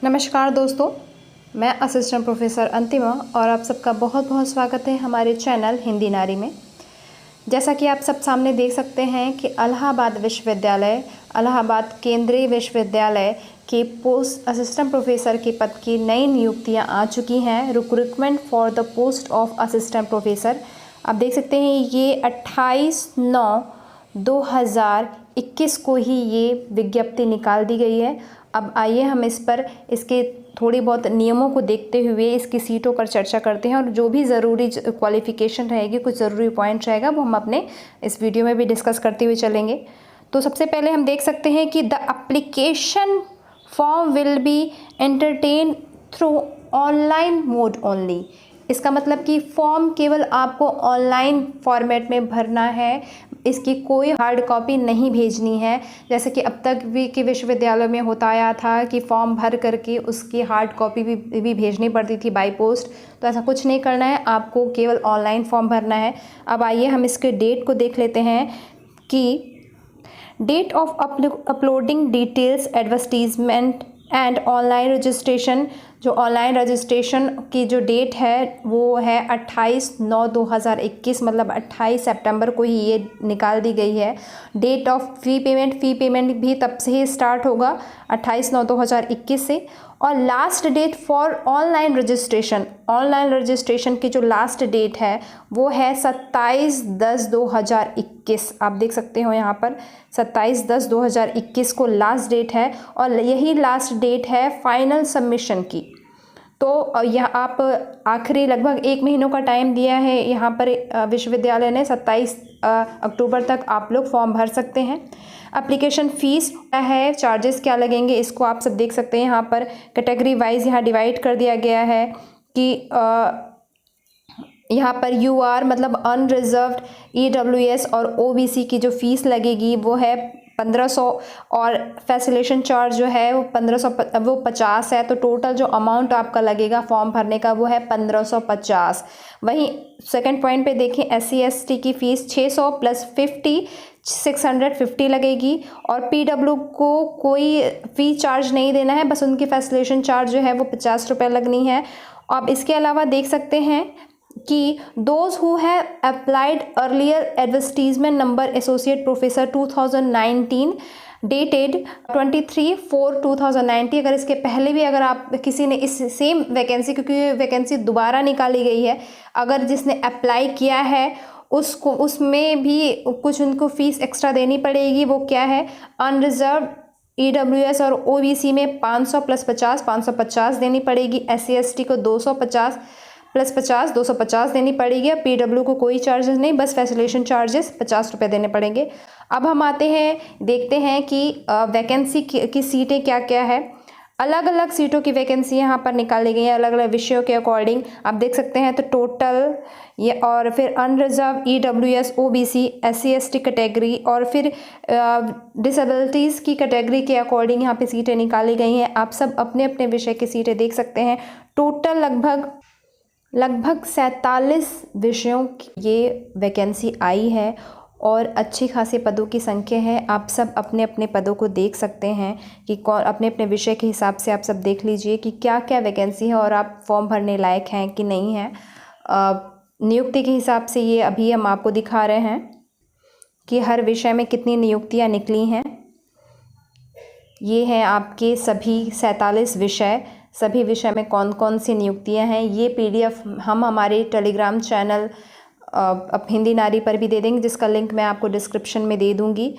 नमस्कार दोस्तों, मैं असिस्टेंट प्रोफेसर अंतिमा और आप सबका बहुत बहुत स्वागत है हमारे चैनल हिंदी नारी में। जैसा कि आप सब सामने देख सकते हैं कि इलाहाबाद केंद्रीय विश्वविद्यालय के पोस्ट असिस्टेंट प्रोफेसर के पद की नई नियुक्तियां आ चुकी हैं। Recruitment for the post of assistant professor आप देख सकते हैं, ये 28/9/2021 को ही ये विज्ञप्ति निकाल दी गई है। अब आइए हम इसके थोड़ी बहुत नियमों को देखते हुए इसकी सीटों पर चर्चा करते हैं और जो भी ज़रूरी क्वालिफ़िकेशन रहेगी, कुछ ज़रूरी पॉइंट रहेगा, वो हम अपने इस वीडियो में भी डिस्कस करते हुए चलेंगे। तो सबसे पहले हम देख सकते हैं कि the application form will be entertain through online mode only. इसका मतलब कि फॉर्म केवल आपको ऑनलाइन फॉर्मेट में भरना है, इसकी कोई हार्ड कॉपी नहीं भेजनी है। जैसे कि अब तक भी कि विश्वविद्यालयों में होता आया था कि फॉर्म भर करके उसकी हार्ड कॉपी भी भेजनी पड़ती थी बाय पोस्ट। तो ऐसा कुछ नहीं करना है, आपको केवल ऑनलाइन फॉर्म भरना है। अब आइए हम इसके डेट को देख लेते हैं कि date of uploading details advertisement and online registration. जो ऑनलाइन रजिस्ट्रेशन की जो डेट है वो है 28/9/2021, मतलब 28 सितंबर को ही ये निकाल दी गई है। डेट ऑफ फ़ी पेमेंट भी तब से ही स्टार्ट होगा 28/9/2021 से। और last date for online registration की जो लास्ट डेट है वो है 27/10/2021। आप देख सकते हो यहाँ पर 27/10/2021 को लास्ट डेट है और यही लास्ट डेट है फाइनल सबमिशन की। तो यह आप आखिरी लगभग 1 महीनों का टाइम दिया है यहाँ पर विश्वविद्यालय ने। 27 अक्टूबर तक आप लोग फॉर्म भर सकते हैं। एप्लीकेशन फ़ीस क्या है, चार्जेस क्या लगेंगे, इसको आप सब देख सकते हैं। यहाँ पर कैटेगरी वाइज यहाँ डिवाइड कर दिया गया है कि यहाँ पर UR मतलब अनरिजर्व्ड, EWS और OBC की जो फ़ीस लगेगी वो है 1500 और फैसिलेशन चार्ज जो है वो 50 है। तो टोटल जो अमाउंट आपका लगेगा फॉर्म भरने का वो है 1550। वहीं सेकंड पॉइंट पे देखें, SC ST की फ़ीस 600 प्लस 50 650 लगेगी और PW को कोई फ़ी चार्ज नहीं देना है, बस उनकी फैसिलेशन चार्ज जो है वो 50 रुपये लगनी है। अब इसके अलावा देख सकते हैं कि those who have applied earlier advertisement number associate professor 2019 dated 23/4/2019। अगर इसके पहले भी अगर आप किसी ने इस सेम वैकेंसी, क्योंकि वैकेंसी दोबारा निकाली गई है, अगर जिसने अप्लाई किया है उसको उसमें भी कुछ उनको फ़ीस एक्स्ट्रा देनी पड़ेगी। वो क्या है, अनरिजर्व EWS और OBC में 500 प्लस 50 550 देनी पड़ेगी। SC ST को 250 प्लस 50 250 देनी पड़ेगी। और PW को कोई चार्जेस नहीं, बस फैसिलेशन चार्जेस 50 रुपये देने पड़ेंगे। अब हम आते हैं, देखते हैं कि वैकेंसी की सीटें क्या क्या है। अलग अलग सीटों की वैकेंसी यहाँ पर निकाली गई है अलग अलग विषयों के अकॉर्डिंग। आप देख सकते हैं तो टोटल ये, और फिर unreserved EWS OBC SC ST category और फिर डिसेबिलिटीज़ की कैटेगरी के अकॉर्डिंग यहाँ पे सीटें निकाली गई हैं। आप सब अपने अपने विषय की सीटें देख सकते हैं। टोटल लगभग 47 विषयों की ये वैकेंसी आई है और अच्छी खासी पदों की संख्या है। आप सब अपने अपने पदों को देख सकते हैं कि कौन अपने अपने विषय के हिसाब से आप सब देख लीजिए कि क्या क्या वैकेंसी है और आप फॉर्म भरने लायक हैं कि नहीं हैं। नियुक्ति के हिसाब से ये अभी हम आपको दिखा रहे हैं कि हर विषय में कितनी नियुक्तियाँ निकली हैं। ये हैं आपके सभी 47 विषय, सभी विषय में कौन कौन सी नियुक्तियां हैं। ये PDF हम हमारे टेलीग्राम चैनल अब हिंदी नारी पर भी दे देंगे, जिसका लिंक मैं आपको डिस्क्रिप्शन में दे दूंगी।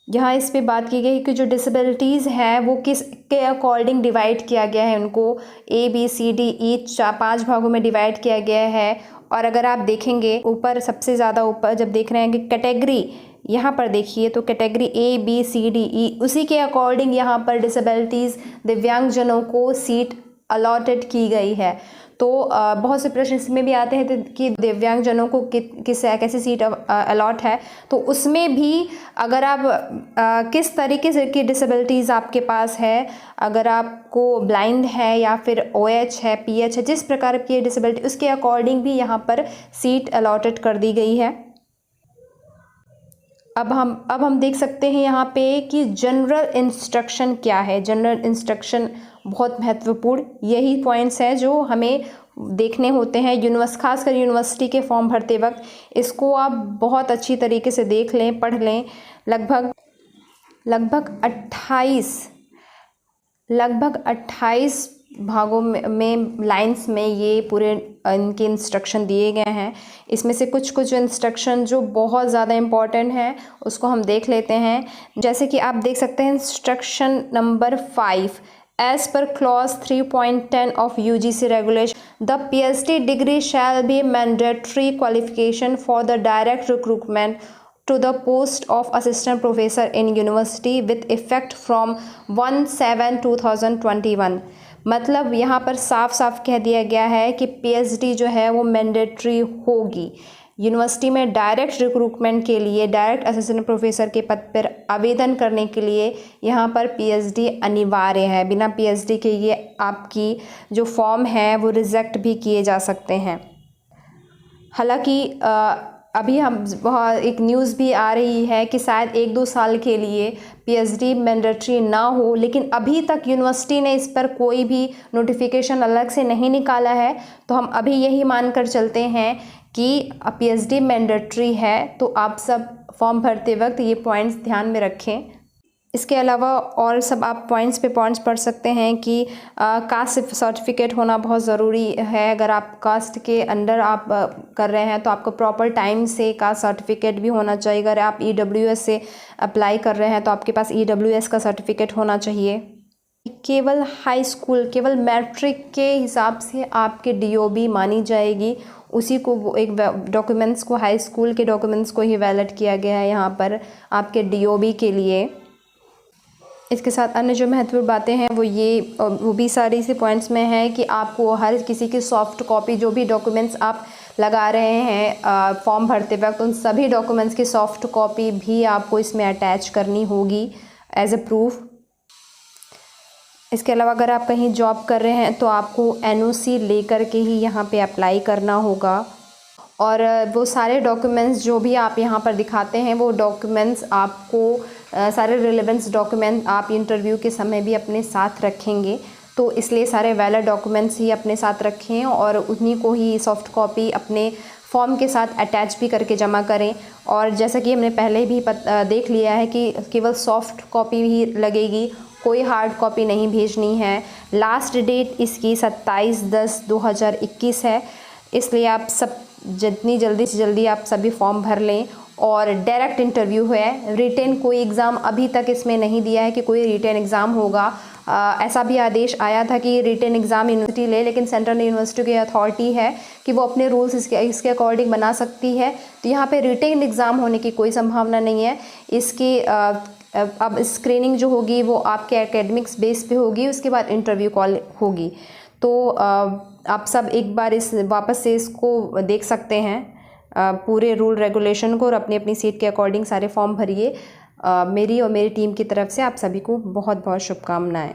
यहाँ इस पे बात की गई कि जो डिसेबिलिटीज़ हैं वो किस के अकॉर्डिंग डिवाइड किया गया है, उनको ABCDE 5 भागों में डिवाइड किया गया है। और अगर आप देखेंगे ऊपर, सबसे ज़्यादा ऊपर जब देख रहे हैं कि कैटेगरी, यहाँ पर देखिए तो कैटेगरी ABCDE उसी के अकॉर्डिंग यहाँ पर डिसेबिलिटीज़ दिव्यांगजनों को सीट अलॉटेड की गई है। तो बहुत से प्रश्न इसमें भी आते हैं कि दिव्यांगजनों को कैसी सीट अलॉट है। तो उसमें भी अगर आप किस तरीके से की डिसेबिलिटीज़ आपके पास है, अगर आपको ब्लाइंड है या फिर OH है, PH है, जिस प्रकार की डिसेबिलिटी उसके अकॉर्डिंग भी यहाँ पर सीट अलॉटेड कर दी गई है। अब हम देख सकते हैं यहाँ पे कि जनरल इंस्ट्रक्शन क्या है। जनरल इंस्ट्रक्शन बहुत महत्वपूर्ण यही पॉइंट्स हैं जो हमें देखने होते हैं खासकर यूनिवर्सिटी के फॉर्म भरते वक्त। इसको आप बहुत अच्छी तरीके से देख लें, पढ़ लें। लगभग 28 भागों में लाइंस में ये पूरे इनके इंस्ट्रक्शन दिए गए हैं। इसमें से कुछ इंस्ट्रक्शन जो बहुत ज़्यादा इम्पॉर्टेंट है उसको हम देख लेते हैं। जैसे कि आप देख सकते हैं instruction number 5, As per clause 3.10 of UGC regulation, the PhD degree shall be mandatory qualification for the direct recruitment to the post of assistant professor in university with effect from 1/7/2021। मतलब यहाँ पर साफ साफ कह दिया गया है कि PhD जो है वो मैंडेटरी होगी। यूनिवर्सिटी में डायरेक्ट रिक्रूटमेंट के लिए, डायरेक्ट असिस्टेंट प्रोफेसर के पद पर आवेदन करने के लिए यहाँ पर PhD अनिवार्य है। बिना PhD के ये आपकी जो फॉर्म है वो रिजेक्ट भी किए जा सकते हैं। हालांकि अभी एक न्यूज़ भी आ रही है कि शायद 1-2 साल के लिए PhD मैंडेटरी ना हो, लेकिन अभी तक यूनिवर्सिटी ने इस पर कोई भी नोटिफिकेशन अलग से नहीं निकाला है। तो हम अभी यही मानकर चलते हैं कि PhD मैंडेटरी है। तो आप सब फॉर्म भरते वक्त ये पॉइंट्स ध्यान में रखें। इसके अलावा और सब आप पॉइंट्स पढ़ सकते हैं कि कास्ट सर्टिफिकेट होना बहुत ज़रूरी है। अगर आप कास्ट के अंडर आप कर रहे हैं तो आपको प्रॉपर टाइम से कास्ट सर्टिफिकेट भी होना चाहिए। अगर आप EWS से अप्लाई कर रहे हैं तो आपके पास EWS का सर्टिफिकेट होना चाहिए। केवल हाई स्कूल, केवल मैट्रिक के हिसाब से आपके DOB मानी जाएगी। उसी को एक डॉक्यूमेंट्स को, हाई स्कूल के डॉक्यूमेंट्स को ही वैलिड किया गया है यहाँ पर आपके DOB के लिए। इसके साथ अन्य जो महत्वपूर्ण बातें हैं वो भी सारी से पॉइंट्स में है कि आपको हर किसी की सॉफ्ट कॉपी, जो भी डॉक्यूमेंट्स आप लगा रहे हैं फॉर्म भरते वक्त, उन सभी डॉक्यूमेंट्स की सॉफ्ट कॉपी भी आपको इसमें अटैच करनी होगी एज ए प्रूफ। इसके अलावा अगर आप कहीं जॉब कर रहे हैं तो आपको NOC लेकर के ही यहाँ पे अप्लाई करना होगा। और वो सारे डॉक्यूमेंट्स जो भी आप यहाँ पर दिखाते हैं वो डॉक्यूमेंट्स आपको सारे रिलेवेंस डॉक्यूमेंट आप इंटरव्यू के समय भी अपने साथ रखेंगे। तो इसलिए सारे वैलिड डॉक्यूमेंट्स ही अपने साथ रखें और उन्हीं को ही सॉफ्ट कॉपी अपने फॉर्म के साथ अटैच भी करके जमा करें। और जैसा कि हमने पहले भी देख लिया है कि केवल सॉफ्ट कॉपी ही लगेगी, कोई हार्ड कॉपी नहीं भेजनी है। लास्ट डेट इसकी 27/10/2021 है। इसलिए आप सब जितनी जल्दी से जल्दी आप सभी फॉर्म भर लें। और डायरेक्ट इंटरव्यू है, रिटेन कोई एग्ज़ाम अभी तक इसमें नहीं दिया है कि कोई रिटेन एग्ज़ाम होगा। ऐसा भी आदेश आया था कि रिटेन एग्ज़ाम यूनिवर्सिटी ले, लेकिन सेंट्रल यूनिवर्सिटी की अथॉरिटी है कि वो अपने रूल्स इसके अकॉर्डिंग बना सकती है। तो यहाँ पे रिटेन एग्ज़ाम होने की कोई संभावना नहीं है। इसकी अब स्क्रीनिंग जो होगी वो आपके एकेडमिक्स बेस पे होगी, उसके बाद इंटरव्यू कॉल होगी। तो आप सब एक बार वापस से इसको देख सकते हैं पूरे रूल रेगुलेशन को, और अपनी अपनी सीट के अकॉर्डिंग सारे फॉर्म भरिए। मेरी और मेरी टीम की तरफ से आप सभी को बहुत बहुत शुभकामनाएं।